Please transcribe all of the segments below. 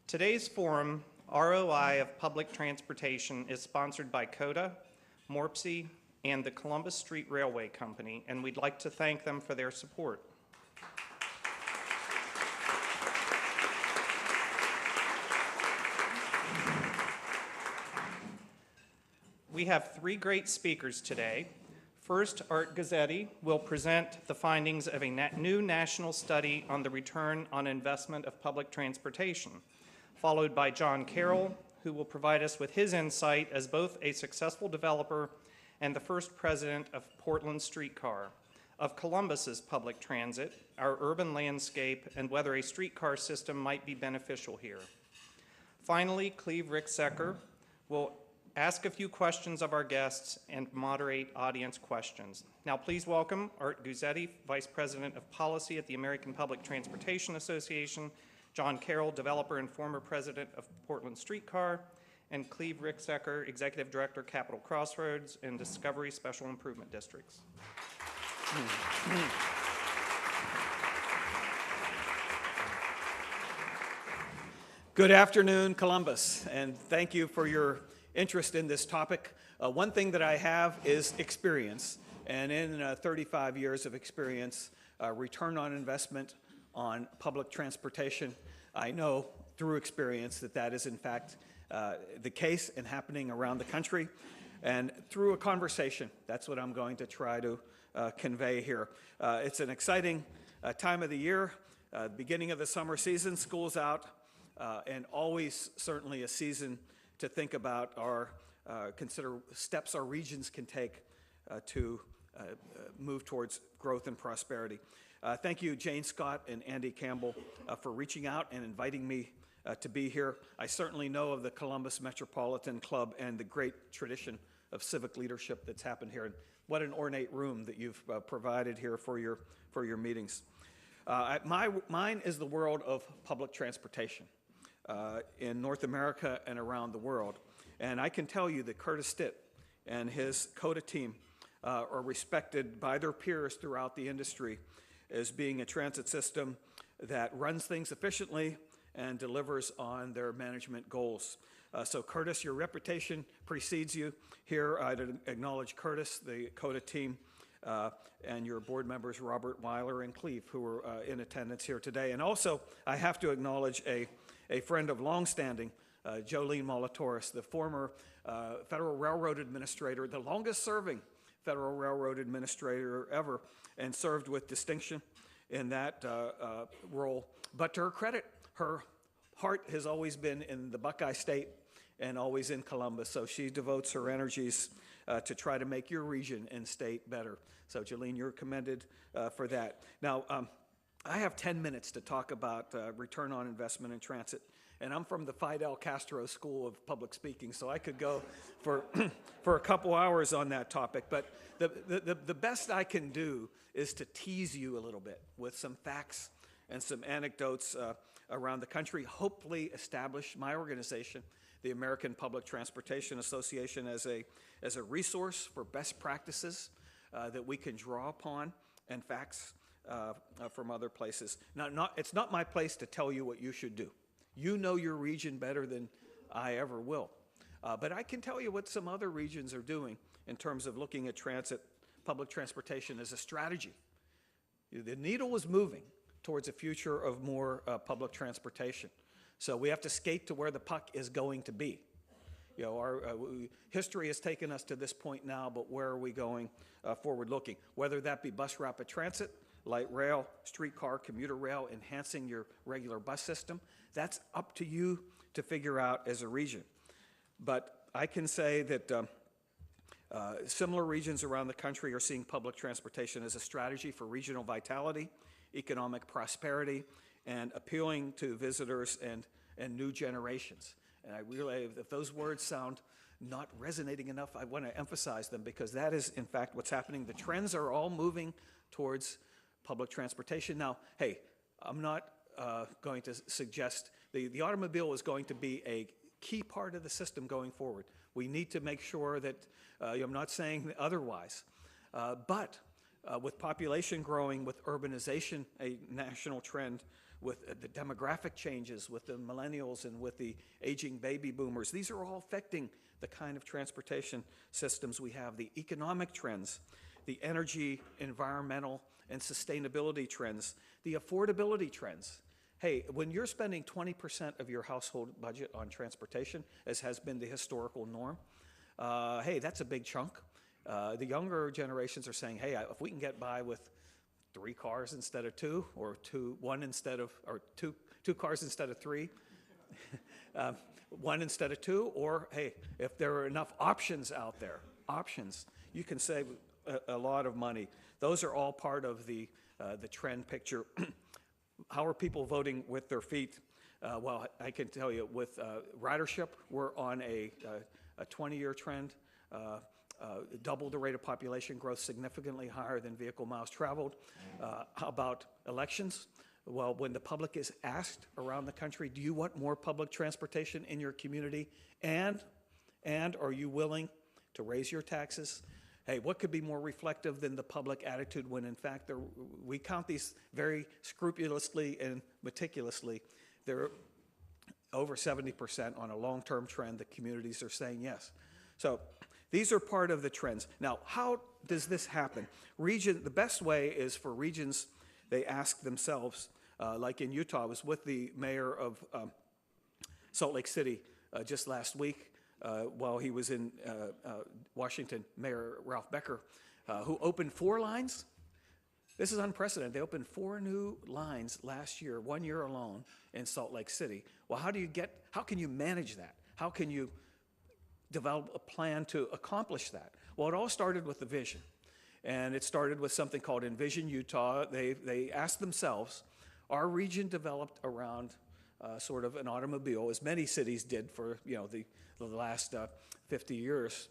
Today's forum, ROI of Public Transportation, is sponsored by COTA, MORPSI, and the Columbus Street Railway Company, and we'd like to thank them for their support. We have three great speakers today. First, Arthur Guzzetti will present the findings of a new national study on the return on investment of public transportation, followed by John Carroll, who will provide us with his insight as both a successful developer and the first president of Portland Streetcar, of Columbus's public transit, our urban landscape, and whether a streetcar system might be beneficial here. Finally, Cleve Ricksecker will ask a few questions of our guests and moderate audience questions. Now please welcome Arthur Guzzetti, Vice President of Policy at the American Public Transportation Association, John Carroll, developer and former president of Portland Streetcar, and Cleve Ricksecker, Executive Director, Capital Crossroads and Discovery Special Improvement Districts. Good afternoon, Columbus, and thank you for your interest in this topic. One thing that I have is experience, and in 35 years of experience, return on investment on public transportation, I know through experience that that is in fact the case and happening around the country. And through a conversation, that's what I'm going to try to convey here. It's an exciting time of the year, beginning of the summer season, school's out, and always certainly a season to think about consider steps our regions can take to move towards growth and prosperity. Thank you, Jane Scott and Andy Campbell, for reaching out and inviting me to be here. I certainly know of the Columbus Metropolitan Club and the great tradition of civic leadership that's happened here. And what an ornate room that you've provided here for your meetings. Mine is the world of public transportation in North America and around the world. And I can tell you that Curtis Stitt and his COTA team are respected by their peers throughout the industry as being a transit system that runs things efficiently and delivers on their management goals. So Curtis, your reputation precedes you. Here I'd acknowledge Curtis, the COTA team, and your board members Robert Weiler and Cleve, who are in attendance here today. And also I have to acknowledge a friend of longstanding, Jolene Molatoris, the former Federal Railroad Administrator, the longest serving Federal Railroad Administrator ever, and served with distinction in that role. But to her credit, her heart has always been in the Buckeye State and always in Columbus, so she devotes her energies to try to make your region and state better. So Jolene, you're commended for that. Now, I have 10 minutes to talk about return on investment in transit, and I'm from the Fidel Castro School of Public Speaking, so I could go for a couple hours on that topic. But the best I can do is to tease you a little bit with some facts and some anecdotes around the country, hopefully establish my organization, the American Public Transportation Association, as a resource for best practices that we can draw upon, and facts from other places. Now, it's not my place to tell you what you should do. You know your region better than I ever will. But I can tell you what some other regions are doing in terms of looking at transit, public transportation as a strategy. The needle is moving towards a future of more public transportation. So we have to skate to where the puck is going to be. You know, our history has taken us to this point now, but where are we going forward-looking? Whether that be bus rapid transit, light rail, streetcar, commuter rail, enhancing your regular bus system, that's up to you to figure out as a region. But I can say that similar regions around the country are seeing public transportation as a strategy for regional vitality, economic prosperity, and appealing to visitors and new generations. And I realize if those words sound not resonating enough, I want to emphasize them, because that is, in fact, what's happening. The trends are all moving towards public transportation. Now, hey, I'm not going to suggest the automobile is going to be a key part of the system going forward. We need to make sure that, I'm not saying otherwise, but with population growing, with urbanization, a national trend, with the demographic changes, with the millennials and with the aging baby boomers. These are all affecting the kind of transportation systems we have, the economic trends, the energy, environmental, and sustainability trends, the affordability trends. Hey, when you're spending 20% of your household budget on transportation, as has been the historical norm, hey, that's a big chunk. The younger generations are saying, hey, if we can get by with 3 cars instead of 2, or two cars instead of 3, 1 instead of 2, or hey, if there are enough options out there, you can save a lot of money. Those are all part of the trend picture. How are people voting with their feet? Well, I can tell you with ridership, we're on a 20-year trend. Double the rate of population growth, significantly higher than vehicle miles traveled. How about elections? Well, when the public is asked around the country, do you want more public transportation in your community? And are you willing to raise your taxes? Hey, what could be more reflective than the public attitude when, in fact, we count these very scrupulously and meticulously. They're over 70% on a long-term trend. The communities are saying yes. So these are part of the trends. Now, how does this happen? The best way is for regions, they ask themselves, like in Utah, I was with the mayor of Salt Lake City just last week while he was in Washington, Mayor Ralph Becker, who opened 4 lines. This is unprecedented. They opened 4 new lines last year, 1 year alone, in Salt Lake City. Well, how can you manage that? How can you develop a plan to accomplish that? Well, it all started with the vision. And it started with something called Envision Utah. They asked themselves, our region developed around sort of an automobile, as many cities did for the last 50 years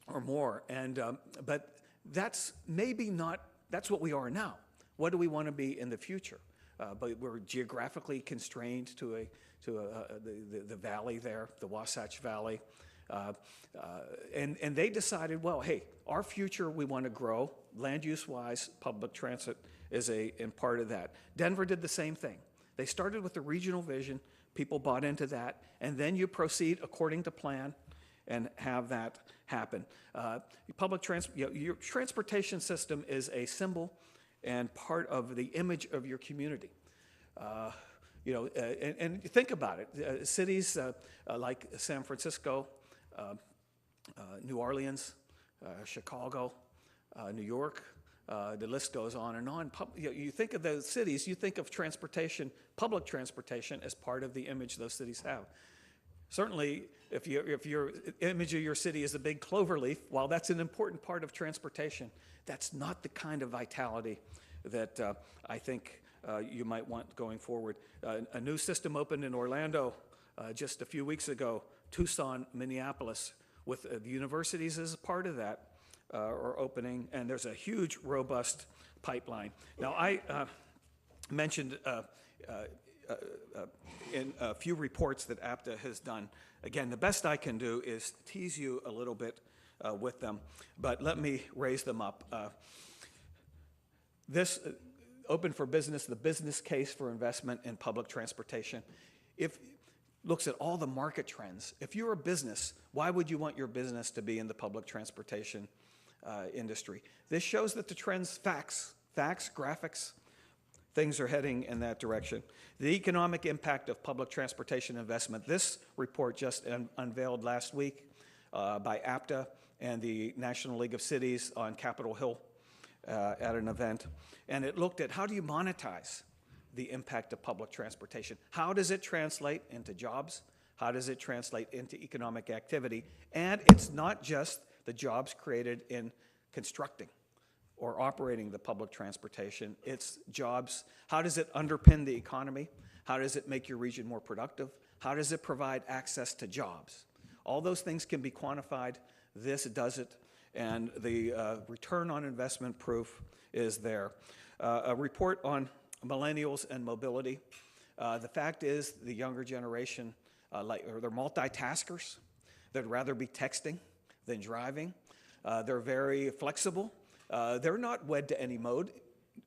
or more. And but that's maybe not, that's what we are now. What do we want to be in the future? But we're geographically constrained to the valley there, the Wasatch Valley. And they decided, well, hey, our future we want to grow. Land use-wise, public transit is in part of that. Denver did the same thing. They started with the regional vision. People bought into that. And then you proceed according to plan and have that happen. Your transportation system is a symbol and part of the image of your community. And think about it. Cities like San Francisco, New Orleans, Chicago, New York, the list goes on and on. You think of those cities, you think of transportation, public transportation, as part of the image those cities have. Certainly, if your image of your city is a big clover leaf, while that's an important part of transportation, that's not the kind of vitality that I think you might want going forward. A new system opened in Orlando just a few weeks ago, Tucson, Minneapolis, with the universities as a part of that are opening, and there's a huge, robust pipeline. Now, I mentioned in a few reports that APTA has done. Again, the best I can do is tease you a little bit with them, but let me raise them up. This Open for Business, the business case for investment in public transportation, looks at all the market trends. If you're a business, why would you want your business to be in the public transportation industry? This shows that the trends, facts, graphics, things are heading in that direction. The economic impact of public transportation investment. This report just unveiled last week by APTA and the National League of Cities on Capitol Hill at an event. And it looked at how do you monetize the impact of public transportation? How does it translate into jobs? How does it translate into economic activity? And it's not just the jobs created in constructing or operating the public transportation. It's jobs. How does it underpin the economy? How does it make your region more productive? How does it provide access to jobs? All those things can be quantified. This does it. And the return on investment proof is there. A report on millennials and mobility. The fact is the younger generation, they're multitaskers. They'd rather be texting than driving. They're very flexible. They're not wed to any mode,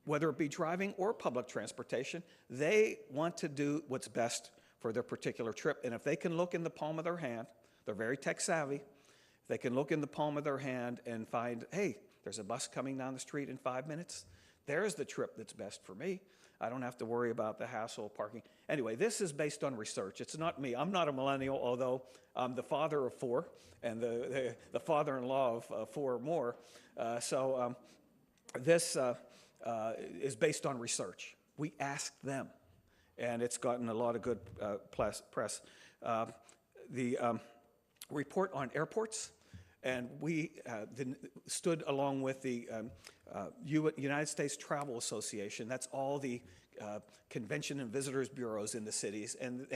whether it be driving or public transportation. They want to do what's best for their particular trip. And if they can look in the palm of their hand, they're very tech savvy, if they can look in the palm of their hand and find, hey, there's a bus coming down the street in 5 minutes, there's the trip that's best for me. I don't have to worry about the hassle of parking. Anyway, this is based on research. It's not me. I'm not a millennial, although I'm the father of 4 and the father-in-law of 4 or more. This is based on research. We asked them, and it's gotten a lot of good press. The report on airports, and we stood along with the United States Travel Association. That's all the convention and visitors bureaus in the cities. And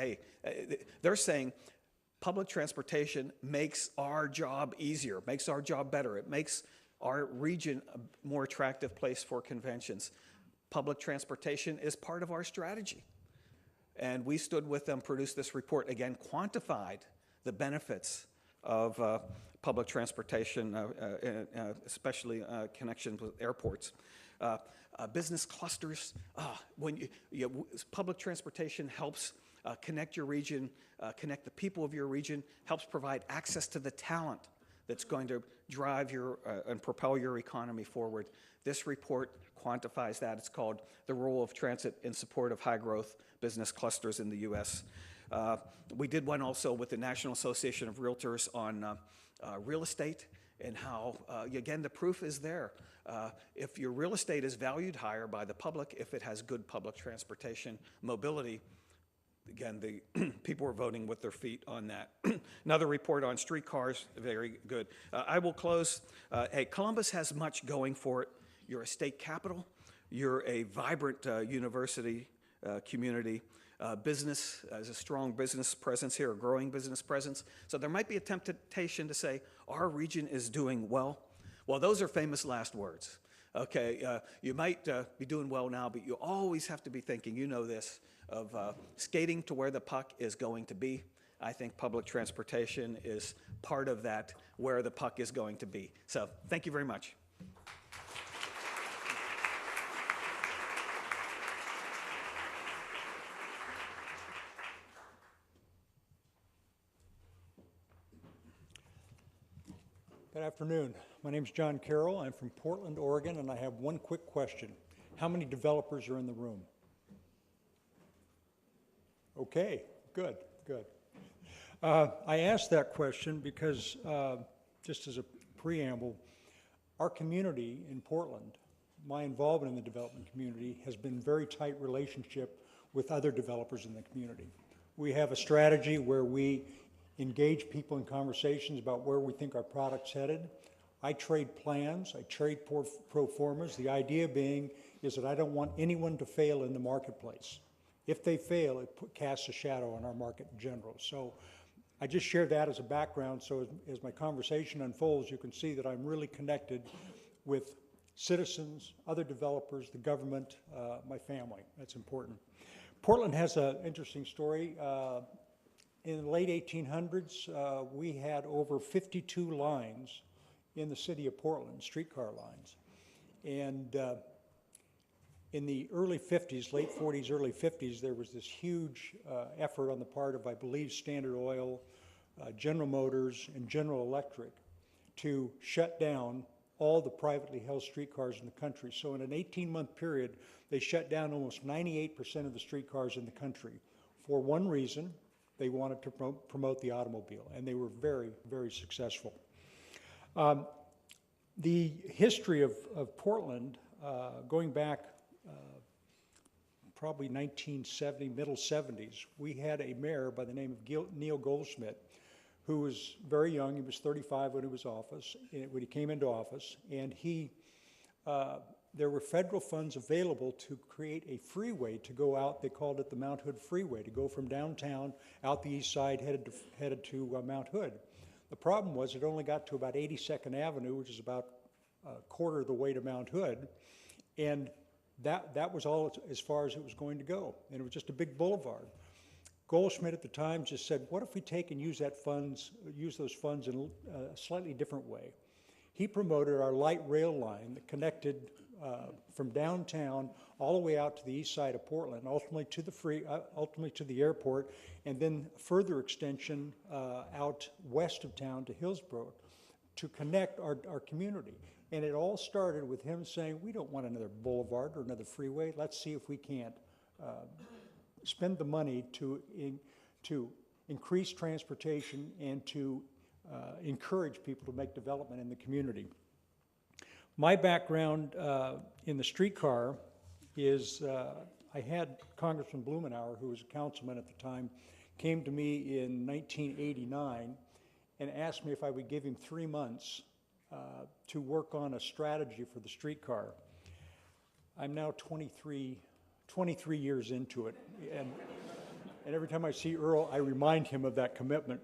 they're saying public transportation makes our job easier, makes our job better. It makes our region a more attractive place for conventions. Public transportation is part of our strategy. And we stood with them, produced this report, again, quantified the benefits of public transportation, especially connections with airports. Business clusters, public transportation helps connect your region, connect the people of your region, helps provide access to the talent that's going to drive your and propel your economy forward. This report quantifies that. It's called The Role of Transit in Support of High Growth Business Clusters in the U.S. We did one also with the National Association of Realtors on real estate and how, again, the proof is there. If your real estate is valued higher by the public, if it has good public transportation mobility, again, the people are voting with their feet on that. Another report on streetcars, very good. I will close. Hey, Columbus has much going for it. You're a state capital. You're a vibrant university community. Business has a strong business presence here, a growing business presence. So there might be a temptation to say, our region is doing well. Well, those are famous last words. Okay, you might be doing well now, but you always have to be thinking, you know this, of skating to where the puck is going to be. I think public transportation is part of that, where the puck is going to be. So thank you very much. Good afternoon. My name is John Carroll. I'm from Portland, Oregon, and I have one quick question. How many developers are in the room? Okay, good. I asked that question because, just as a preamble, our community in Portland, my involvement in the development community, has been a very tight relationship with other developers in the community. We have a strategy where we engage people in conversations about where we think our product's headed. I trade plans, I trade pro formas. The idea being is that I don't want anyone to fail in the marketplace. If they fail, it casts a shadow on our market in general. So I just share that as a background, so as my conversation unfolds, you can see that I'm really connected with citizens, other developers, the government, my family. That's important. Portland has an interesting story. In the late 1800s, we had over 52 lines in the city of Portland, streetcar lines. And in the early 50s, late 40s, early 50s, there was this huge effort on the part of, I believe, Standard Oil, General Motors, and General Electric to shut down all the privately held streetcars in the country. So in an 18-month period, they shut down almost 98% of the streetcars in the country for one reason. They wanted to promote the automobile, and they were very, very successful. The history of Portland, going back probably 1970, middle 70s, we had a mayor by the name of Neil Goldschmidt, who was very young. He was 35 when he came into office, and there were federal funds available to create a freeway to go out. They called it the Mount Hood Freeway, to go from downtown out the east side headed to Mount Hood. The problem was it only got to about 82nd Avenue, which is about a quarter of the way to Mount Hood, and that was all as far as it was going to go, and it was just a big boulevard. Goldschmidt at the time just said, what if we take and use those funds in a slightly different way? he promoted our light rail line that connected from downtown all the way out to the east side of Portland, ultimately to the airport, and then further extension out west of town to Hillsborough to connect our community. And it all started with him saying, we don't want another boulevard or another freeway. Let's see if we can't spend the money to increase transportation and to encourage people to make development in the community. My background in the streetcar is I had Congressman Blumenauer, who was a councilman at the time, came to me in 1989 and asked me if I would give him 3 months to work on a strategy for the streetcar. I'm now 23 years into it, and every time I see Earl, I remind him of that commitment.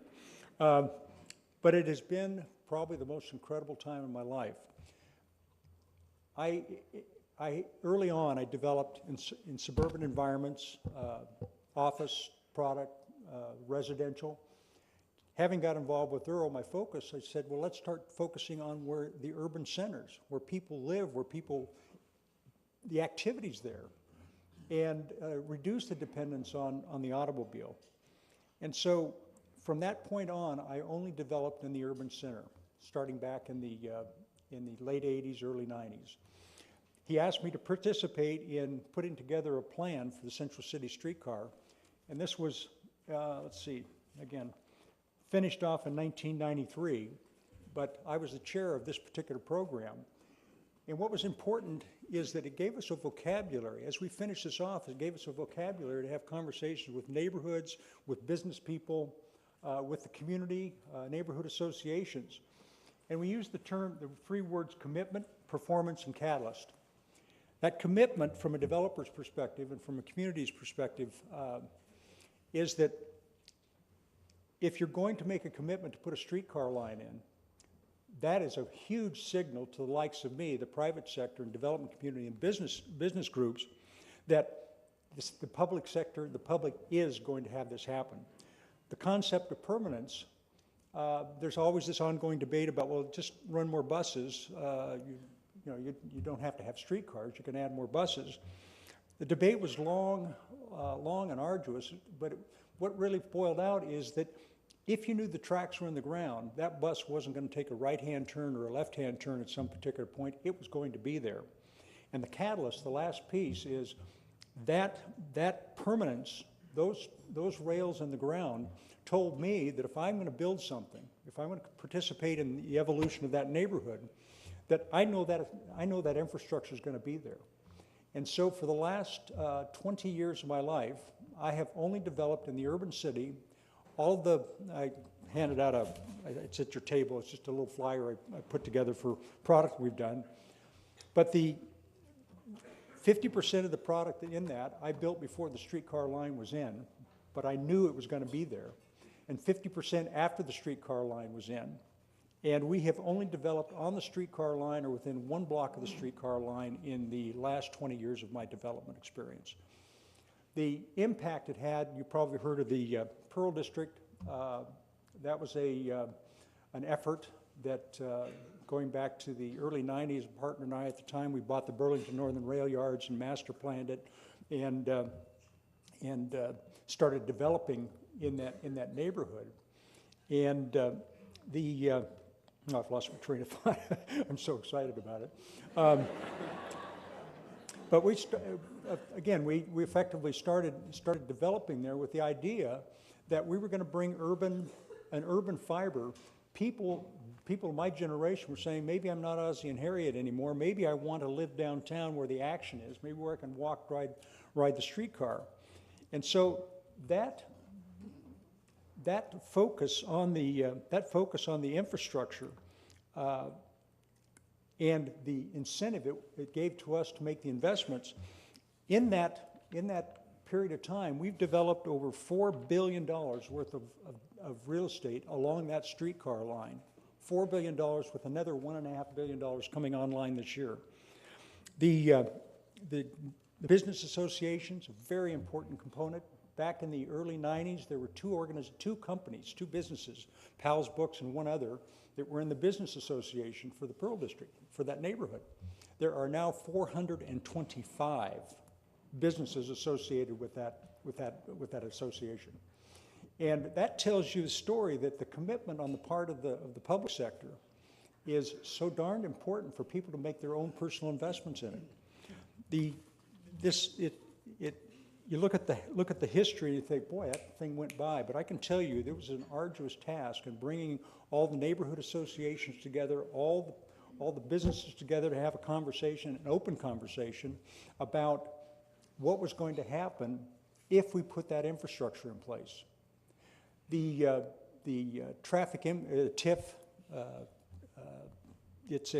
But it has been probably the most incredible time in my life. Early on, I developed in suburban environments, office, product, residential. Having got involved with Earl, my focus, I said, well, let's start focusing on where the urban centers, where people live, the activities there, and reduce the dependence on the automobile. And so from that point on, I only developed in the urban center, starting back in the late 80s, early 90s. He asked me to participate in putting together a plan for the Central City streetcar, and this was, let's see, again, finished off in 1993, but I was the chair of this particular program. And what was important is that it gave us a vocabulary. As we finished this off, it gave us a vocabulary to have conversations with neighborhoods, with business people, with the community, neighborhood associations. And we used the 3 words commitment, performance, and catalyst. That commitment from a developer's perspective and from a community's perspective is that if you're going to make a commitment to put a streetcar line in, that is a huge signal to the likes of me, the private sector and development community and business groups, that the public sector, the public is going to have this happen. The concept of permanence, there's always this ongoing debate about, well, just run more buses. You don't have to have streetcars. You can add more buses. The debate was long and arduous, but what really boiled out is that if you knew the tracks were in the ground, that bus wasn't going to take a right-hand turn or a left-hand turn at some particular point. It was going to be there. And the catalyst, the last piece, is that permanence, those rails in the ground, told me that if I'm going to build something, if I'm going to participate in the evolution of that neighborhood, that I know that infrastructure is going to be there. And so for the last 20 years of my life, I have only developed in the urban city. I handed out it's at your table, it's just a little flyer I put together for product we've done. But the 50% of the product in that I built before the streetcar line was in, but I knew it was going to be there. And 50% after the streetcar line was in. And we have only developed on the streetcar line or within 1 block of the streetcar line in the last 20 years of my development experience. The impact it had, you probably heard of the Pearl District. That was an effort that, going back to the early 90s, a partner and I at the time, we bought the Burlington Northern Rail Yards and master planned it and started developing in that neighborhood. And I've lost my train of thought. I'm so excited about it. But we effectively started developing there with the idea that we were going to bring an urban fiber. People of my generation were saying, maybe I'm not Ozzie and Harriet anymore. Maybe I want to live downtown where the action is. Maybe where I can walk, ride the streetcar. And so that focus on the infrastructure and the incentive it gave to us to make the investments, in that period of time, we've developed over $4 billion worth of real estate along that streetcar line. $4 billion with another $1.5 billion coming online this year. The business associations, a very important component. back in the early 90s, there were two companies, two businesses, Powell's Books and one other, that were in the business association for the Pearl District, for that neighborhood. There are now 425 businesses associated with that association. And that tells you the story that the commitment on the part of the public sector is so darned important for people to make their own personal investments in it. You look at the history and you think, boy, that thing went by. But I can tell you there was an arduous task in bringing all the neighborhood associations together, all the businesses together to have a conversation, an open conversation about what was going to happen if we put that infrastructure in place. The TIF, it's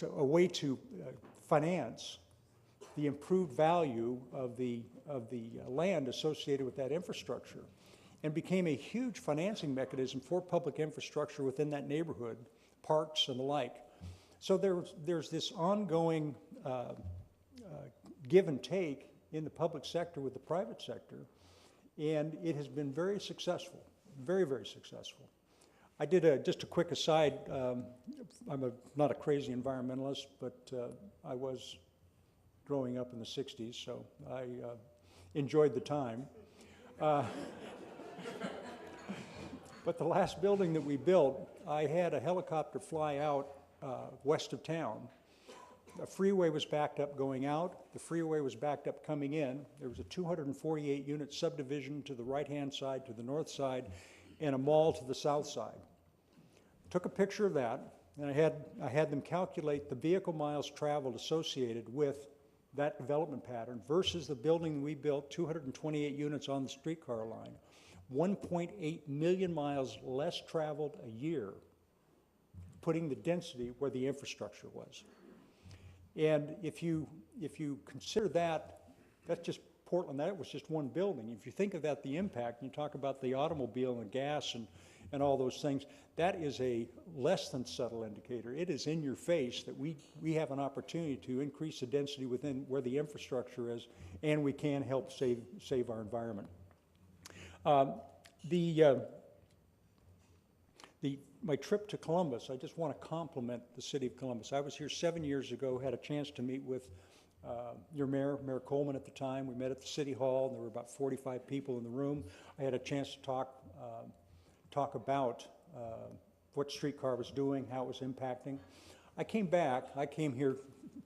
a way to finance the improved value of the land associated with that infrastructure, and became a huge financing mechanism for public infrastructure within that neighborhood, parks and the like. So there's this ongoing give and take in the public sector with the private sector, and it has been very successful, very, very successful. I did just a quick aside. I'm not a crazy environmentalist, but I was growing up in the 60s, so I enjoyed the time. But the last building that we built, I had a helicopter fly out west of town. The freeway was backed up going out. The freeway was backed up coming in. There was a 248-unit subdivision to the right-hand side, to the north side, and a mall to the south side. Took a picture of that, and I had them calculate the vehicle miles traveled associated with that development pattern versus the building we built, 228 units on the streetcar line. 1.8 million miles less traveled a year, putting the density where the infrastructure was. And if you consider that, that's just Portland, that was just one building. If you think of that, the impact, and you talk about the automobile and gas and all those things, that is a less than subtle indicator. It is in your face that we have an opportunity to increase the density within where the infrastructure is, and we can help save our environment. My trip to Columbus, I just want to compliment the city of Columbus. I was here 7 years ago, had a chance to meet with your mayor, Mayor Coleman at the time. We met at the city hall, and there were about 45 people in the room. I had a chance to talk about what Streetcar was doing, how it was impacting. I came here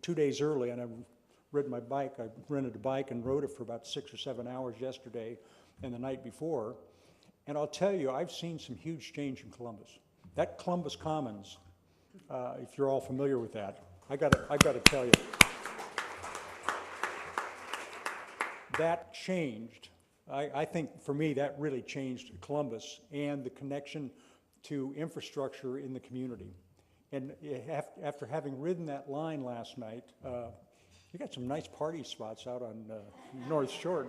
2 days early, and I ridden my bike. I rented a bike and rode it for about 6 or 7 hours yesterday and the night before. And I'll tell you, I've seen some huge change in Columbus. That Columbus Commons, if you're all familiar with that, I got to tell you, that changed. I think for me that really changed Columbus and the connection to infrastructure in the community. And after having ridden that line last night, you got some nice party spots out on North Shore.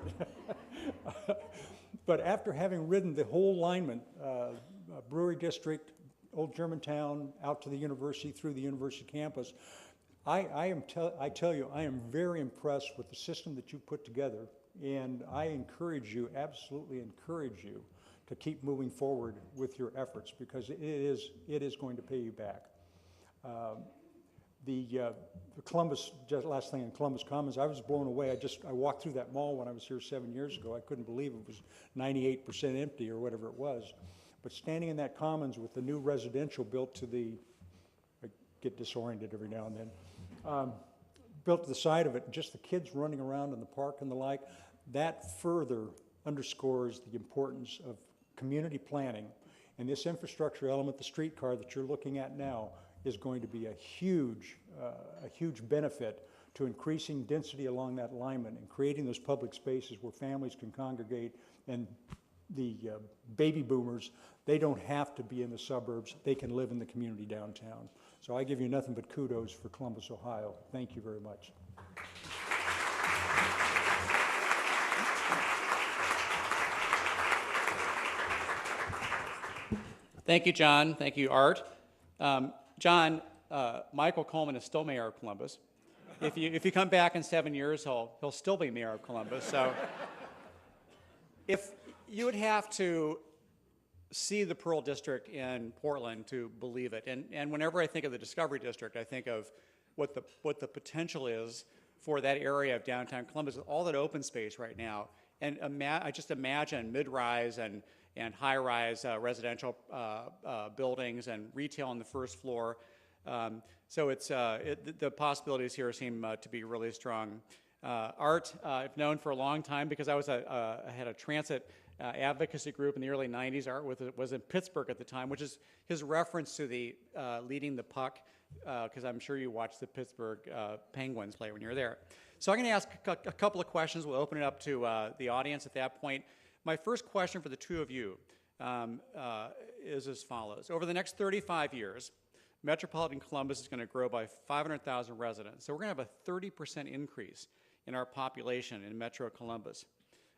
But after having ridden the whole alignment, Brewery District, Old Germantown, out to the university, through the university campus, I tell you, I am very impressed with the system that you put together, and I encourage you, absolutely encourage you, to keep moving forward with your efforts, because it is going to pay you back. The Columbus, just last thing in Columbus Commons, I was blown away. I walked through that mall when I was here 7 years ago. I couldn't believe it was 98% empty or whatever it was. But standing in that Commons with the new residential built to the, I get disoriented every now and then, built to the side of it, and just the kids running around in the park and the like, that further underscores the importance of community planning. And this infrastructure element, the streetcar that you're looking at now, is going to be a huge benefit to increasing density along that alignment and creating those public spaces where families can congregate, and the baby boomers, they don't have to be in the suburbs. They can live in the community downtown. So I give you nothing but kudos for Columbus, Ohio. Thank you very much. Thank you, John. Thank you, Art. John, Michael Coleman is still mayor of Columbus. if you come back in 7 years, he'll still be mayor of Columbus. So if you would have to see the Pearl District in Portland to believe it, and whenever I think of the Discovery District, I think of what the potential is for that area of downtown Columbus, all that open space right now. And I just imagine mid-rise and high-rise residential buildings and retail on the first floor. So the possibilities here seem to be really strong. Art, I've known for a long time because I had a transit advocacy group in the early 90s. Art was in Pittsburgh at the time, which is his reference to the leading the puck, because I'm sure you watched the Pittsburgh Penguins play when you were there. So I'm going to ask a couple of questions. We'll open it up to the audience at that point. My first question for the two of you is as follows. Over the next 35 years, Metropolitan Columbus is going to grow by 500,000 residents. So we're going to have a 30% increase in our population in Metro Columbus.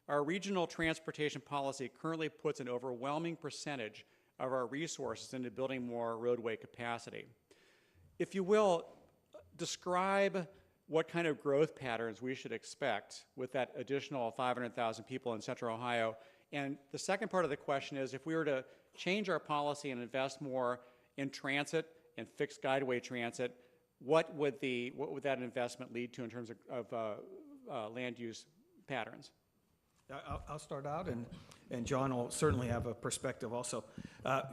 Our regional transportation policy currently puts an overwhelming percentage of our resources into building more roadway capacity. If you will, describe what kind of growth patterns we should expect with that additional 500,000 people in Central Ohio. And the second part of the question is, if we were to change our policy and invest more in transit and fixed guideway transit, what would that investment lead to in terms of land use patterns? I'll start out, and John will certainly have a perspective also.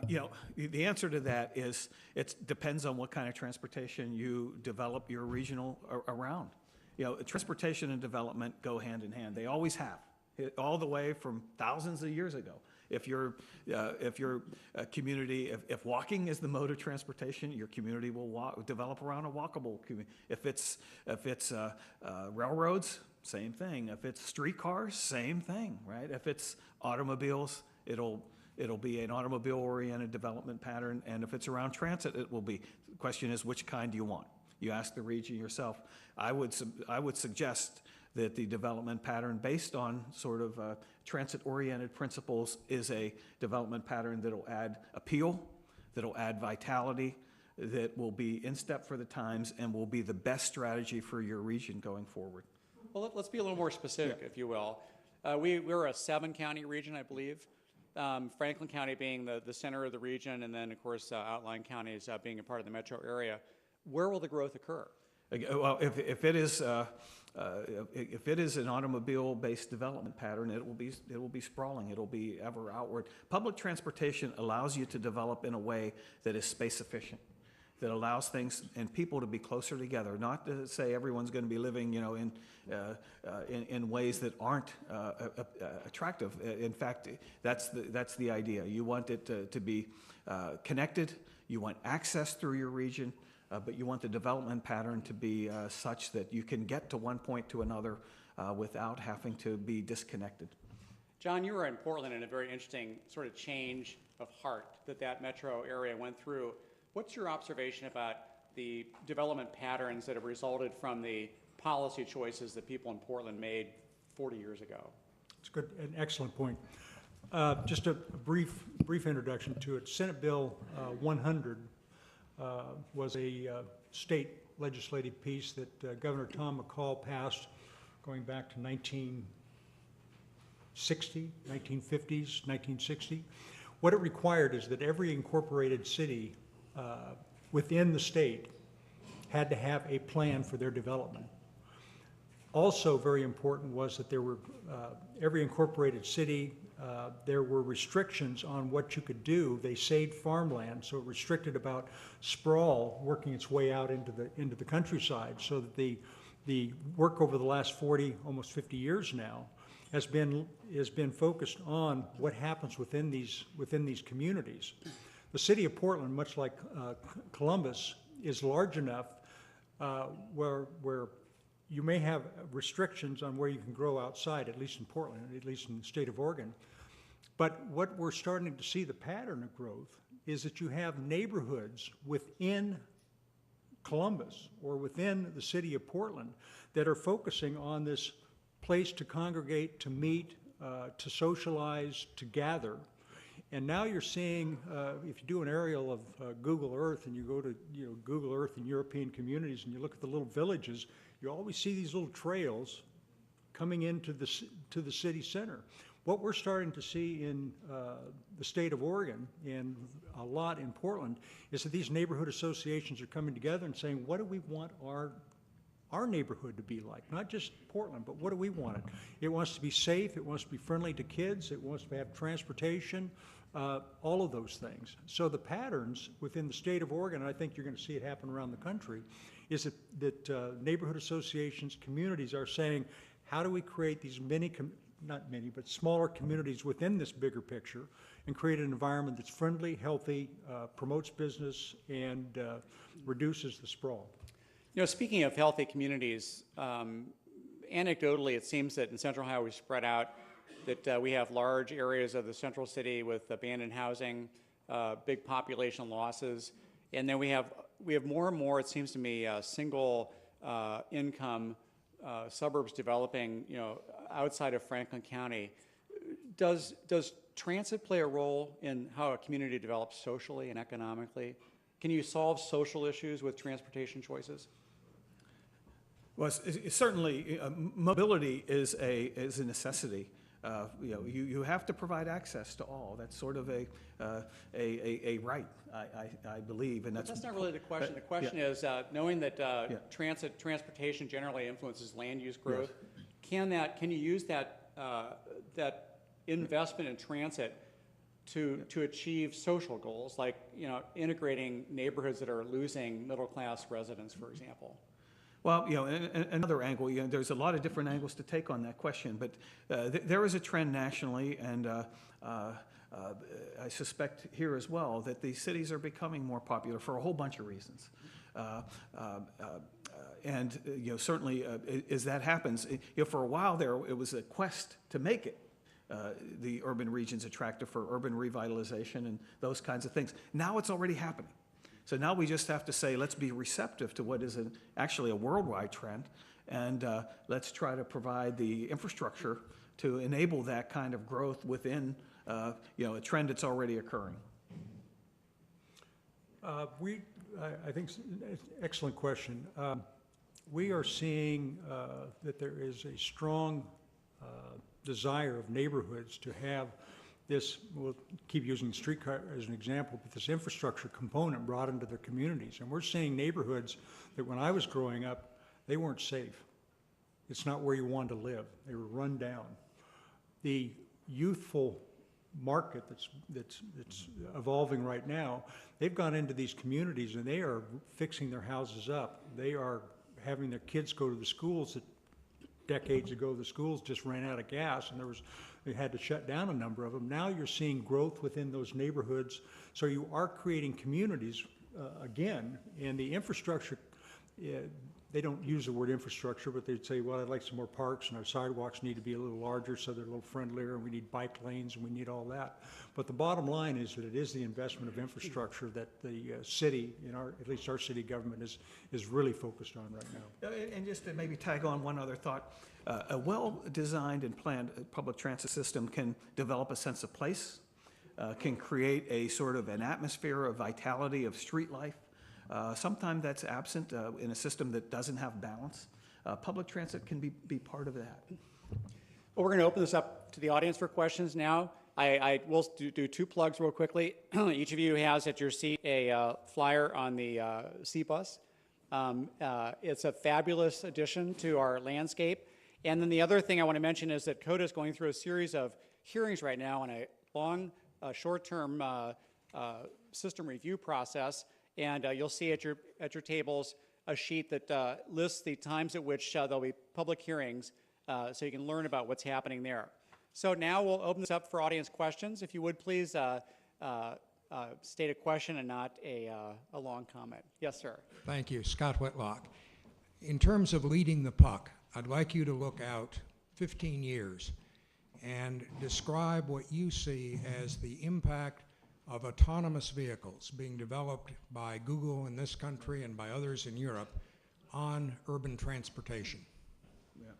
The answer to that is it depends on what kind of transportation you develop your regional around. Transportation and development go hand in hand. They always have, all the way from thousands of years ago. If your community, if walking is the mode of transportation, your community will develop around a walkable community. If it's railroads, same thing. If it's streetcars, same thing, right? If it's automobiles, it'll be an automobile-oriented development pattern, and if it's around transit, it will be. The question is, which kind do you want? You ask the region yourself. I would suggest that the development pattern based on sort of transit-oriented principles is a development pattern that'll add appeal, that'll add vitality, that will be in step for the times, and will be the best strategy for your region going forward. Well, let's be a little more specific, if you will. We're a 7-county region, I believe. Franklin County being the center of the region, and then, of course, outlying counties being a part of the metro area. Where will the growth occur? Well, if it is an automobile-based development pattern, it will be sprawling. It'll be ever outward. Public transportation allows you to develop in a way that is space efficient, that allows things and people to be closer together. Not to say everyone's going to be living, in ways that aren't attractive. In fact, that's the idea. You want it to be connected. You want access through your region, but you want the development pattern to be such that you can get to one point to another without having to be disconnected. John, you were in Portland in a very interesting sort of change of heart that metro area went through. What's your observation about the development patterns that have resulted from the policy choices that people in Portland made 40 years ago? It's good, an excellent point. Just a brief introduction to it. Senate Bill 100 was a state legislative piece that Governor Tom McCall passed going back to 1960, 1950s, 1960. What it required is that every incorporated city within the state had to have a plan for their development. Also very important was that there were, every incorporated city, there were restrictions on what you could do. They saved farmland, so it restricted about sprawl working its way out into the countryside, so that the work over the last 40, almost 50 years now has been focused on what happens within these communities. The city of Portland, much like Columbus, is large enough where you may have restrictions on where you can grow outside, at least in Portland, at least in the state of Oregon. But what we're starting to see the pattern of growth is that you have neighborhoods within Columbus or within the city of Portland that are focusing on this place to congregate, to meet, to socialize, to gather. And now you're seeing, if you do an aerial of Google Earth and you go to Google Earth in European communities and you look at the little villages, you always see these little trails coming into to the city center. What we're starting to see in the state of Oregon and a lot in Portland is that these neighborhood associations are coming together and saying, what do we want our neighborhood to be like? Not just Portland, but what do we want it? It wants to be safe, it wants to be friendly to kids, it wants to have transportation, all of those things. So the patterns within the state of Oregon, and I think you're going to see it happen around the country, is that neighborhood associations, communities are saying, how do we create these not many, but smaller communities within this bigger picture and create an environment that's friendly, healthy, promotes business, and reduces the sprawl. You know, speaking of healthy communities, anecdotally, it seems that in Central Ohio we spread out, that we have large areas of the central city with abandoned housing, big population losses, and then we have more and more, it seems to me, single income suburbs developing, you know, outside of Franklin County. Does transit play a role in how a community develops socially and economically? Can you solve social issues with transportation choices? Well, certainly, mobility is a necessity. You know, you have to provide access to all. That's sort of a right, I believe, and that's not really the question. The question is knowing that transportation generally influences land use growth. Yes. Can you use that investment in transit to achieve social goals, like, you know, integrating neighborhoods that are losing middle class residents, for example? Well, you know, another angle, you know, there's a lot of different angles to take on that question, but there is a trend nationally, and I suspect here as well, that the cities are becoming more popular for a whole bunch of reasons. And, you know, certainly as that happens, you know, for a while there, it was a quest to make it the urban regions attractive for urban revitalization and those kinds of things. Now it's already happening. So now we just have to say, let's be receptive to what is actually a worldwide trend, and let's try to provide the infrastructure to enable that kind of growth within you know, a trend that's already occurring. I think it's an excellent question. We are seeing that there is a strong desire of neighborhoods to have this, we'll keep using the streetcar as an example, but this infrastructure component brought into their communities. And we're seeing neighborhoods that when I was growing up, they weren't safe. It's not where you wanted to live. They were run down. The youthful market that's evolving right now, they've gone into these communities and they are fixing their houses up. They are having their kids go to the schools that decades ago the schools just ran out of gas and they had to shut down a number of them. Now you're seeing growth within those neighborhoods. So you are creating communities again, and the infrastructure, they don't use the word infrastructure, but they'd say, well, I'd like some more parks and our sidewalks need to be a little larger so they're a little friendlier, and we need bike lanes and we need all that. But the bottom line is that it is the investment of infrastructure that the city, at least our city government, is really focused on right now. And just to maybe tag on one other thought, a well-designed and planned public transit system can develop a sense of place, can create a sort of an atmosphere of vitality of street life. Sometimes that's absent in a system that doesn't have balance. Public transit can be part of that. Well, we're going to open this up to the audience for questions now. I will do two plugs real quickly. Each of you has at your seat a flyer on the C-Bus. It's a fabulous addition to our landscape. And then the other thing I want to mention is that CODA is going through a series of hearings right now on a long, short-term system review process. And you'll see at your tables a sheet that lists the times at which there'll be public hearings, so you can learn about what's happening there. So now we'll open this up for audience questions. If you would please state a question and not a long comment. Yes, sir. Thank you. Scott Whitlock. In terms of leading the puck, I'd like you to look out 15 years and describe what you see as the impact of autonomous vehicles being developed by Google in this country and by others in Europe on urban transportation. Yeah.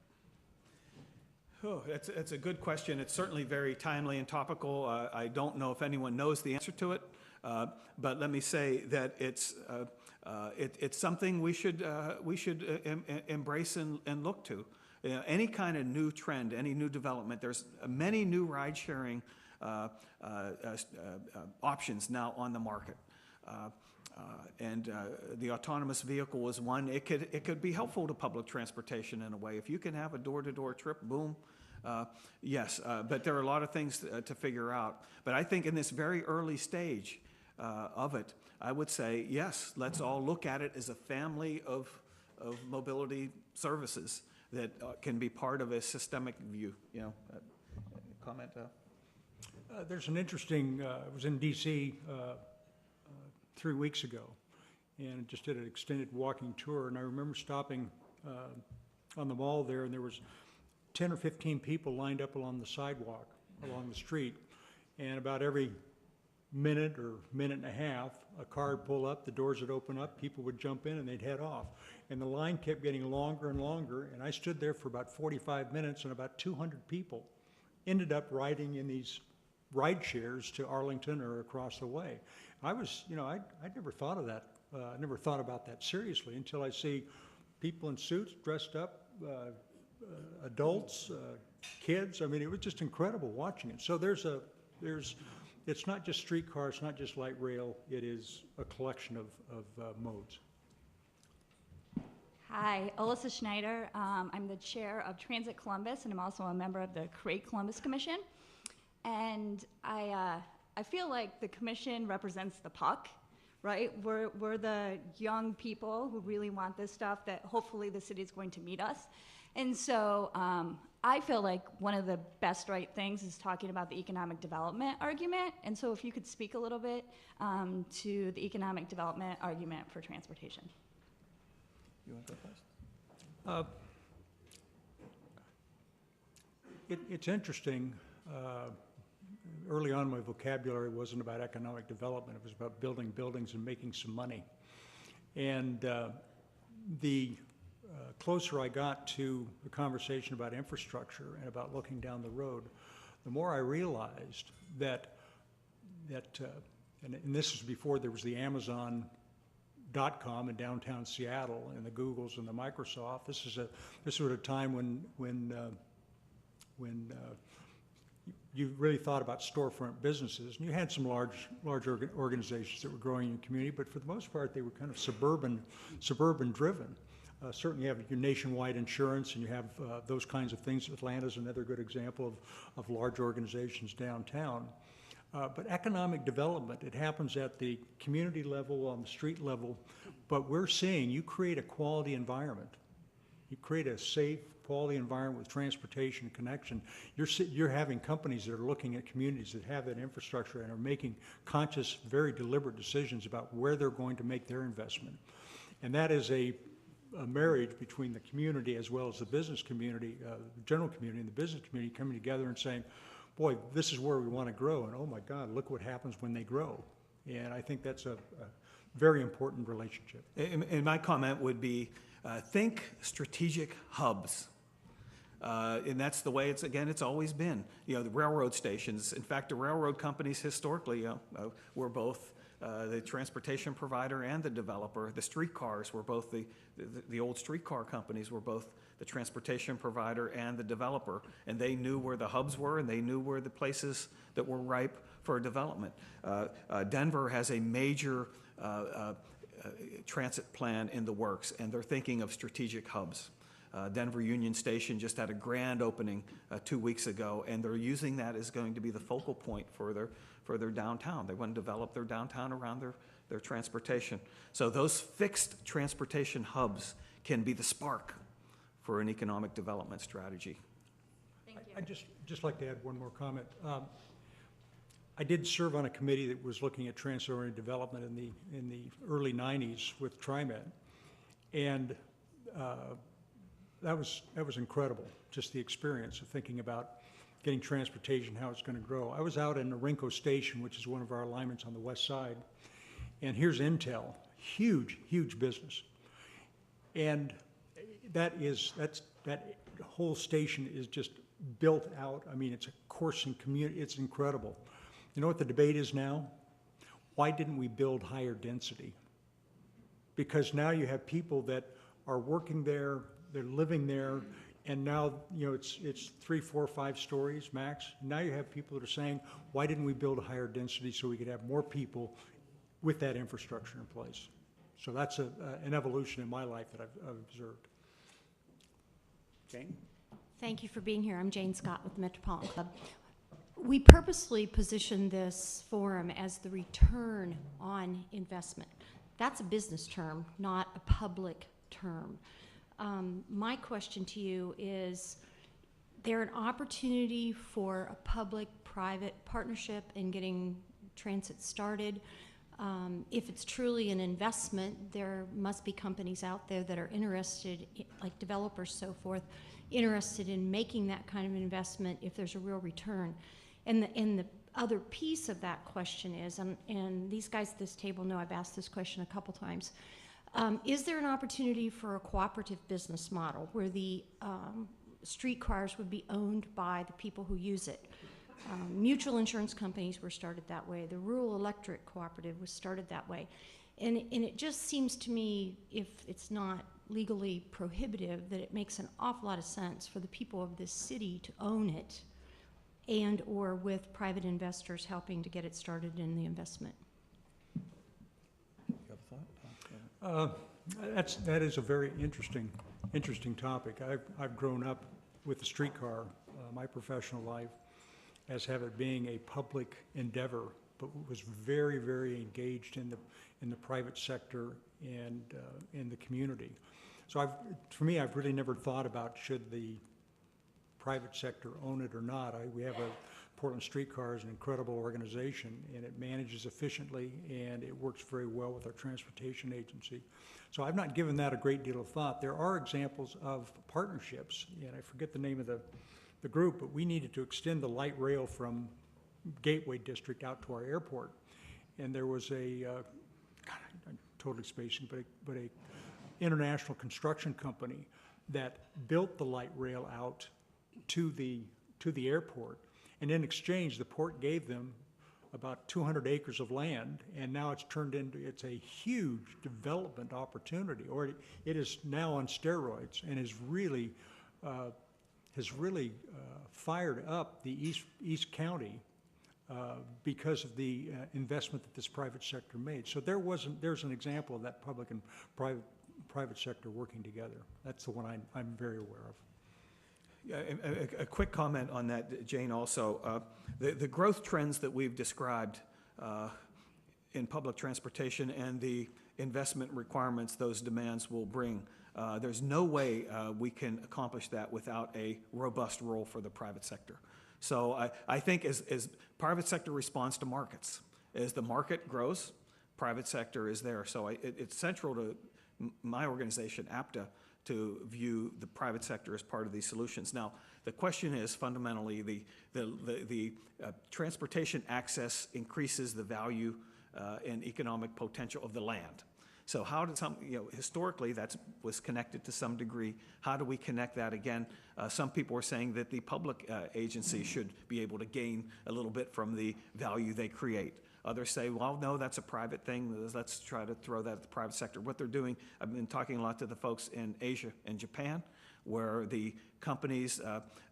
Oh, that's a good question. It's certainly very timely and topical. I don't know if anyone knows the answer to it. But let me say that it's something we should embrace and look to. Any kind of new trend, any new development, there's many new ride-sharing options now on the market. The autonomous vehicle is one. It could be helpful to public transportation in a way. If you can have a door-to-door trip, boom, yes. But there are a lot of things to figure out. But I think in this very early stage of it, I would say, yes, let's all look at it as a family of mobility services that can be part of a systemic view. Comment? There's an interesting, I was in D.C. 3 weeks ago and just did an extended walking tour, and I remember stopping on the mall there, and there was 10 or 15 people lined up along the sidewalk, along the street, and about every minute or minute and a half, a car would pull up, the doors would open up, people would jump in, and they'd head off. And the line kept getting longer and longer, and I stood there for about 45 minutes, and about 200 people ended up riding in these ride shares to Arlington or across the way. I was, I never thought of that. I never thought about that seriously until I see people in suits dressed up, adults, kids. I mean, it was just incredible watching it. So it's not just streetcar, it's not just light rail, it is a collection of modes. Hi, Alyssa Schneider. I'm the chair of Transit Columbus, and I'm also a member of the Create Columbus Commission. And I feel like the commission represents the puck, right? We're the young people who really want this stuff that hopefully the city is going to meet us. And so I feel like one of the best right things is talking about the economic development argument. And so if you could speak a little bit to the economic development argument for transportation. You want to go first? It's interesting. Early on, my vocabulary wasn't about economic development. It was about building buildings and making some money. And the closer I got to the conversation about infrastructure and about looking down the road, the more I realized that and this was before there was the Amazon.com in downtown Seattle and the Googles and the Microsoft. This was a time when you really thought about storefront businesses, and you had some large organizations that were growing in the community, but for the most part, they were kind of suburban driven. Certainly, you have your nationwide insurance, and you have those kinds of things. Atlanta's another good example of large organizations downtown. But economic development, it happens at the community level, on the street level, but we're seeing you create a quality environment. You create a safe, quality environment with transportation and connection. You're having companies that are looking at communities that have that infrastructure and are making conscious, very deliberate decisions about where they're going to make their investment. And that is a marriage between the community as well as the business community, the general community and the business community coming together and saying, boy, this is where we want to grow, and oh my God, look what happens when they grow. And I think that's a very important relationship. And my comment would be, think strategic hubs. And that's the way it's always been. The railroad stations. In fact, the railroad companies historically were both the transportation provider and the developer. The streetcars were both the old streetcar companies were both the transportation provider and the developer, and they knew where the hubs were, and they knew where the places that were ripe for development. Denver has a major transit plan in the works, and they're thinking of strategic hubs. Denver Union Station just had a grand opening 2 weeks ago, and they're using that as going to be the focal point for their downtown. They want to develop their downtown around their transportation. So those fixed transportation hubs can be the spark for an economic development strategy. Thank you. I'd just like to add one more comment. I did serve on a committee that was looking at transit-oriented development in the early 90s with TriMet, and that was incredible, just the experience of thinking about getting transportation, how it's going to grow. I was out in Orinco Station, which is one of our alignments on the west side, and here's Intel, huge business. And that whole station is just built out. I mean, it's a coursing community, it's incredible. You know what the debate is now? why didn't we build higher density? Because now you have people that are working there, they're living there, and now, you know, it's 3, 4, 5 stories max. Now you have people that are saying, why didn't we build a higher density so we could have more people with that infrastructure in place? So that's an evolution in my life that I've observed. Jane? Thank you for being here. I'm Jane Scott with the Metropolitan Club. We purposely positioned this forum as the return on investment. That's a business term, not a public term. My question to you is there an opportunity for a public-private partnership in getting transit started? If it's truly an investment, there must be companies out there that are interested, like developers, so forth, interested in making that kind of investment if there's a real return. And the other piece of that question is, and these guys at this table know I've asked this question a couple times, is there an opportunity for a cooperative business model where the streetcars would be owned by the people who use it? Mutual insurance companies were started that way. The Rural Electric Cooperative was started that way. And it just seems to me, if it's not legally prohibitive, that it makes an awful lot of sense for the people of this city to own it, and or with private investors helping to get it started in the investment. You have a thought? That is a very interesting topic. I've grown up with the streetcar my professional life as have it being a public endeavor, but was very, very engaged in the private sector and in the community. So for me, I've really never thought about should the private sector own it or not. We have Portland Streetcar is an incredible organization, and it manages efficiently, and it works very well with our transportation agency. So I've not given that a great deal of thought. There are examples of partnerships, and I forget the name of the group, but we needed to extend the light rail from Gateway District out to our airport. And there was God, I'm totally spacing, but a international construction company that built the light rail out to the airport, and in exchange the port gave them about 200 acres of land, and now it's turned into, it's a huge development opportunity, or it is now on steroids, and has really fired up the East County because of the investment that this private sector made. So there's an example of that public and private sector working together. That's the one I'm very aware of. Yeah, a quick comment on that, Jane, also. The growth trends that we've described in public transportation and the investment requirements those demands will bring, there's no way we can accomplish that without a robust role for the private sector. So I think as private sector responds to markets, as the market grows, private sector is there. So it's central to my organization, APTA, to view the private sector as part of these solutions. Now, the question is fundamentally the transportation access increases the value and economic potential of the land. So how did historically that was connected to some degree. How do we connect that again? Some people are saying that the public agency should be able to gain a little bit from the value they create. Others say, well, no, that's a private thing. Let's try to throw that at the private sector. What they're doing, I've been talking a lot to the folks in Asia and Japan, where the companies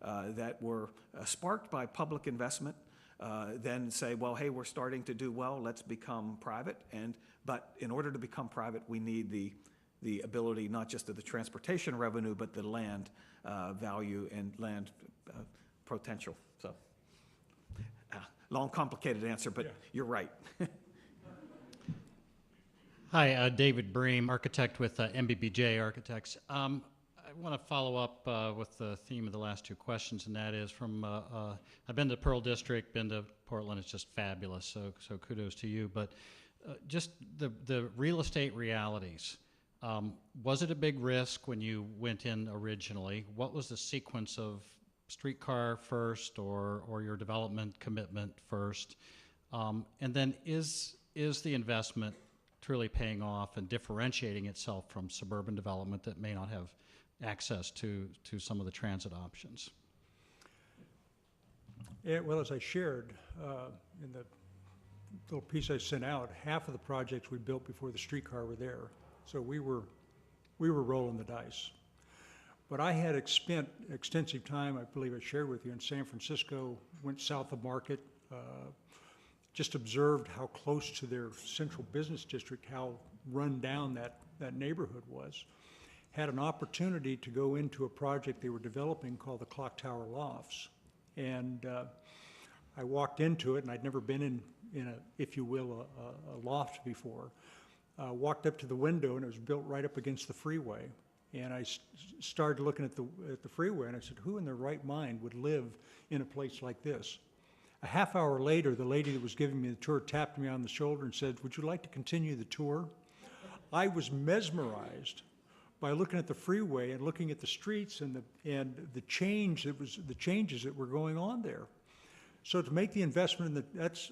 that were sparked by public investment then say, well, hey, we're starting to do well, let's become private. But in order to become private, we need the ability not just of the transportation revenue, but the land value and land potential. So. Long, complicated answer, but yeah. You're right. Hi, David Bream, architect with MBBJ Architects. I want to follow up with the theme of the last two questions, and that is from, I've been to Pearl District, been to Portland, it's just fabulous, so kudos to you. But just the real estate realities. Was it a big risk when you went in originally? What was the sequence of streetcar first or your development commitment first? And then is the investment truly paying off and differentiating itself from suburban development that may not have access to some of the transit options? Yeah, well, as I shared in the little piece I sent out, half of the projects we built before the streetcar were there. So we were rolling the dice. But I had spent extensive time, I believe I shared with you, in San Francisco, went south of Market, just observed how close to their central business district, how run down that neighborhood was. Had an opportunity to go into a project they were developing called the Clock Tower Lofts. And I walked into it, and I'd never been in a, if you will, a loft before. Walked up to the window, and it was built right up against the freeway. And I started looking at the freeway, and I said, who in their right mind would live in a place like this? A half hour later, the lady that was giving me the tour tapped me on the shoulder and said, would you like to continue the tour? I was mesmerized by looking at the freeway and looking at the streets and the changes that were going on there. So to make the investment in that's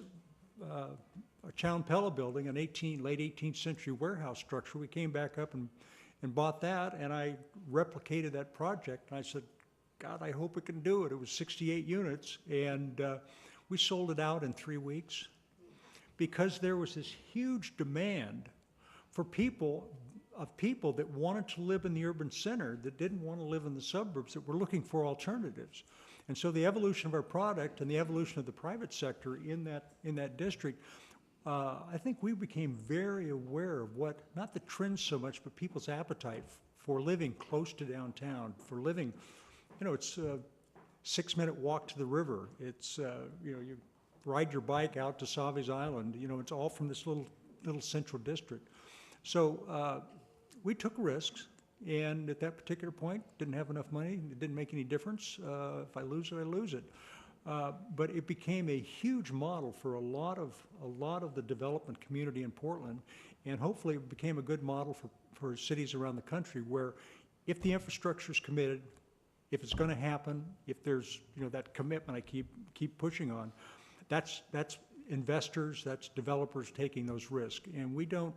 a Chown Pella building, an late 18th century warehouse structure. We came back up and bought that, and I replicated that project. And I said, God, I hope it can do it. It was 68 units, and we sold it out in 3 weeks because there was this huge demand for people that wanted to live in the urban center, that didn't want to live in the suburbs, that were looking for alternatives. And so the evolution of our product and the evolution of the private sector in that district, I think we became very aware of what, not the trends so much, but people's appetite for living close to downtown, for living, it's a 6-minute walk to the river. It's, you ride your bike out to Savi's Island. It's all from this little central district. So we took risks, and at that particular point, didn't have enough money. It didn't make any difference. If I lose it, I lose it. But it became a huge model for a lot of the development community in Portland, and hopefully it became a good model for cities around the country where if the infrastructure is committed, if it's going to happen, if there's that commitment I keep pushing on, that's investors, that's developers taking those risks, and we don't.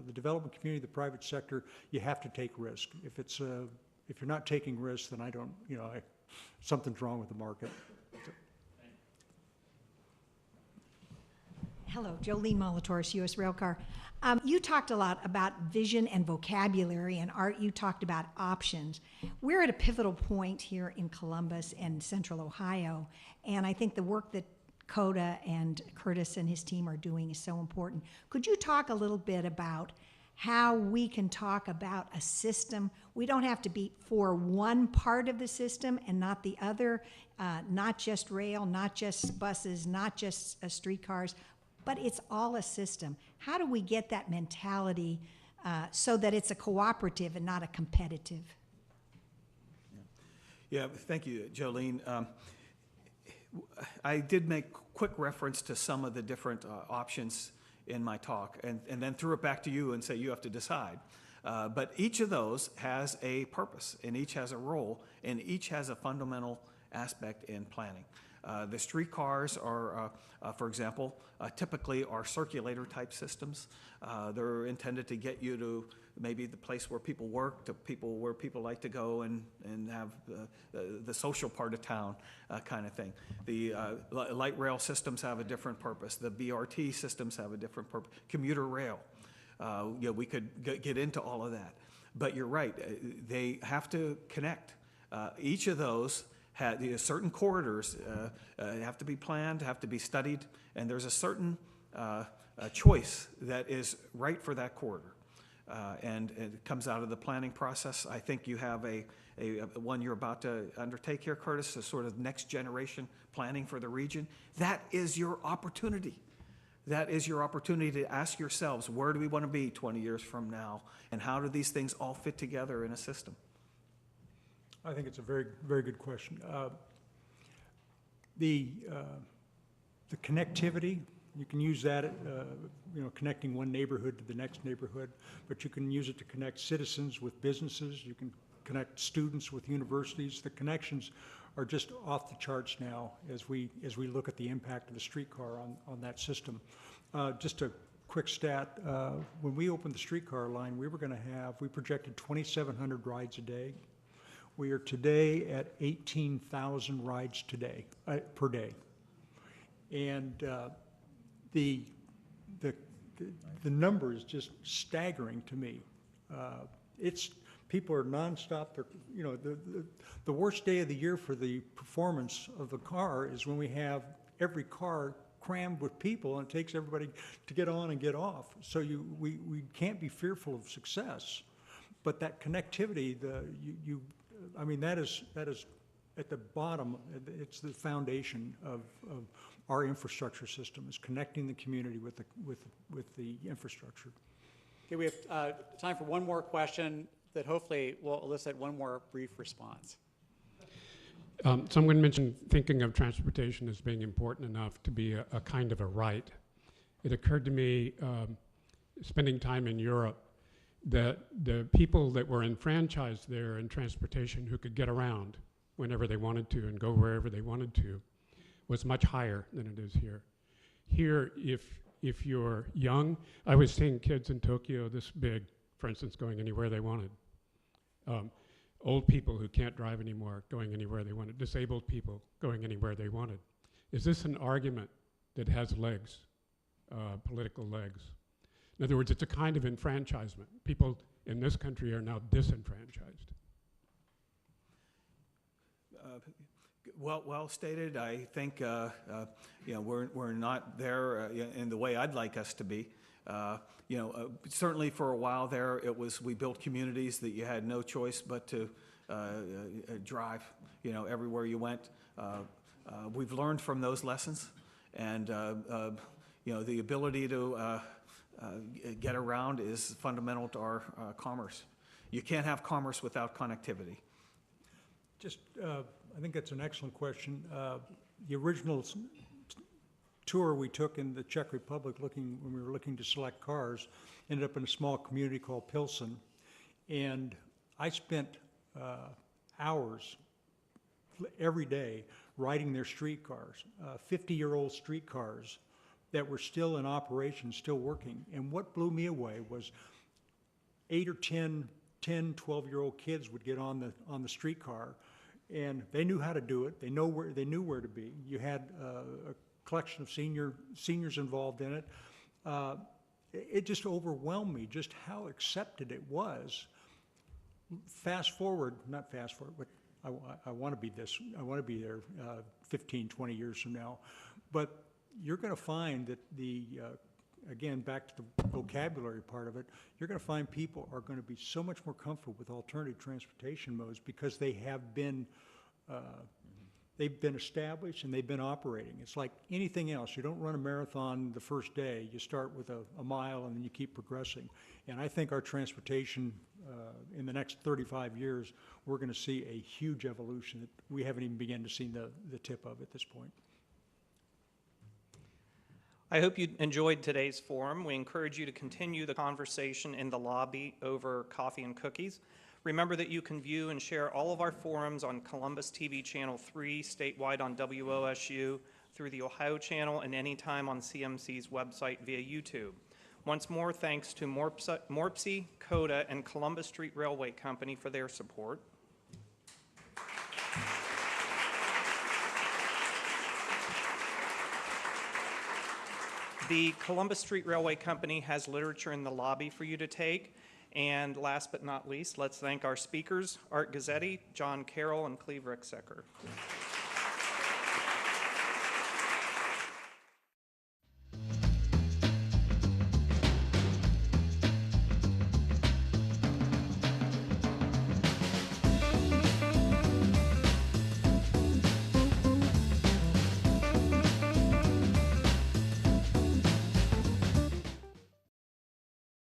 The development community, the private sector, you have to take risk. If you're not taking risks, then I don't. Something's wrong with the market. Hello, Jolene Molitoris, U.S. Railcar. You talked a lot about vision and vocabulary, and Art, you talked about options. We're at a pivotal point here in Columbus and Central Ohio, and I think the work that Coda and Curtis and his team are doing is so important. Could you talk a little bit about how we can talk about a system? We don't have to be for one part of the system and not the other, not just rail, not just buses, not just streetcars, but it's all a system. How do we get that mentality so that it's a cooperative and not a competitive? Yeah, thank you, Jolene. I did make quick reference to some of the different options in my talk and then threw it back to you and say you have to decide. But each of those has a purpose, and each has a role, and each has a fundamental aspect in planning. The streetcars are, for example, typically are circulator type systems. They're intended to get you to maybe the place where people work, to where people like to go and have the social part of town kind of thing. The light rail systems have a different purpose. The BRT systems have a different purpose. Commuter rail, we could get into all of that. But you're right, they have to connect. Each of those certain corridors have to be planned, have to be studied, and there's a certain choice that is right for that corridor. And it comes out of the planning process. I think you have a one you're about to undertake here, Curtis, a sort of next generation planning for the region. That is your opportunity. That is your opportunity to ask yourselves, where do we want to be 20 years from now? And how do these things all fit together in a system? I think it's a very, very good question. The connectivity, you can use that, connecting one neighborhood to the next neighborhood, but you can use it to connect citizens with businesses. You can connect students with universities. The connections are just off the charts now as we look at the impact of the streetcar on that system. Just a quick stat, when we opened the streetcar line, we projected 2,700 rides a day. We are today at 18,000 rides per day. And the the, the number is just staggering to me. People are nonstop. The worst day of the year for the performance of the car is when we have every car crammed with people, and it takes everybody to get on and get off. So we can't be fearful of success, but that connectivity, that is at the bottom. It's the foundation of our infrastructure system, is connecting the community with the infrastructure. Okay, we have time for one more question that hopefully will elicit one more brief response. Someone mentioned thinking of transportation as being important enough to be a kind of a right. It occurred to me, spending time in Europe, that the people that were enfranchised there in transportation, who could get around whenever they wanted to and go wherever they wanted to, was much higher than it is here. Here, if you're young, I was seeing kids in Tokyo this big, for instance, going anywhere they wanted. Old people who can't drive anymore going anywhere they wanted. Disabled people going anywhere they wanted. Is this an argument that has legs, political legs? In other words, it's a kind of enfranchisement. People in this country are now disenfranchised. Well stated. I think we're not there in the way I'd like us to be. Certainly for a while there, we built communities that you had no choice but to drive, everywhere you went. We've learned from those lessons, and the ability to get around is fundamental to our commerce. You can't have commerce without connectivity. I think that's an excellent question. The original tour we took in the Czech Republic, when we were looking to select cars, ended up in a small community called Pilsen, and I spent hours every day riding their streetcars, 50-year-old streetcars that were still in operation, still working. And what blew me away was 8 or 10, 12-year-old kids would get on the streetcar, and they knew how to do it. They knew where to be. You had a collection of seniors involved in it. It just overwhelmed me just how accepted it was. Not fast forward, but I want to be there 15, 20 years from now. But you're going to find that again, back to the vocabulary part of it, you're going to find people are going to be so much more comfortable with alternative transportation modes because they have been they've been established and they've been operating. It's like anything else. You don't run a marathon the first day. You start with a mile and then you keep progressing. And I think our transportation, in the next 35 years, we're going to see a huge evolution that we haven't even begun to see the tip of at this point. I hope you enjoyed today's forum. We encourage you to continue the conversation in the lobby over coffee and cookies. Remember that you can view and share all of our forums on Columbus TV Channel 3, statewide on WOSU, through the Ohio channel, and anytime on CMC's website via YouTube. Once more, thanks to Morpsey, CODA, and Columbus Street Railway Company for their support. The Columbus Street Railway Company has literature in the lobby for you to take. And last but not least, let's thank our speakers, Arthur Guzzetti, John Carroll, and Cleve Ricksecker.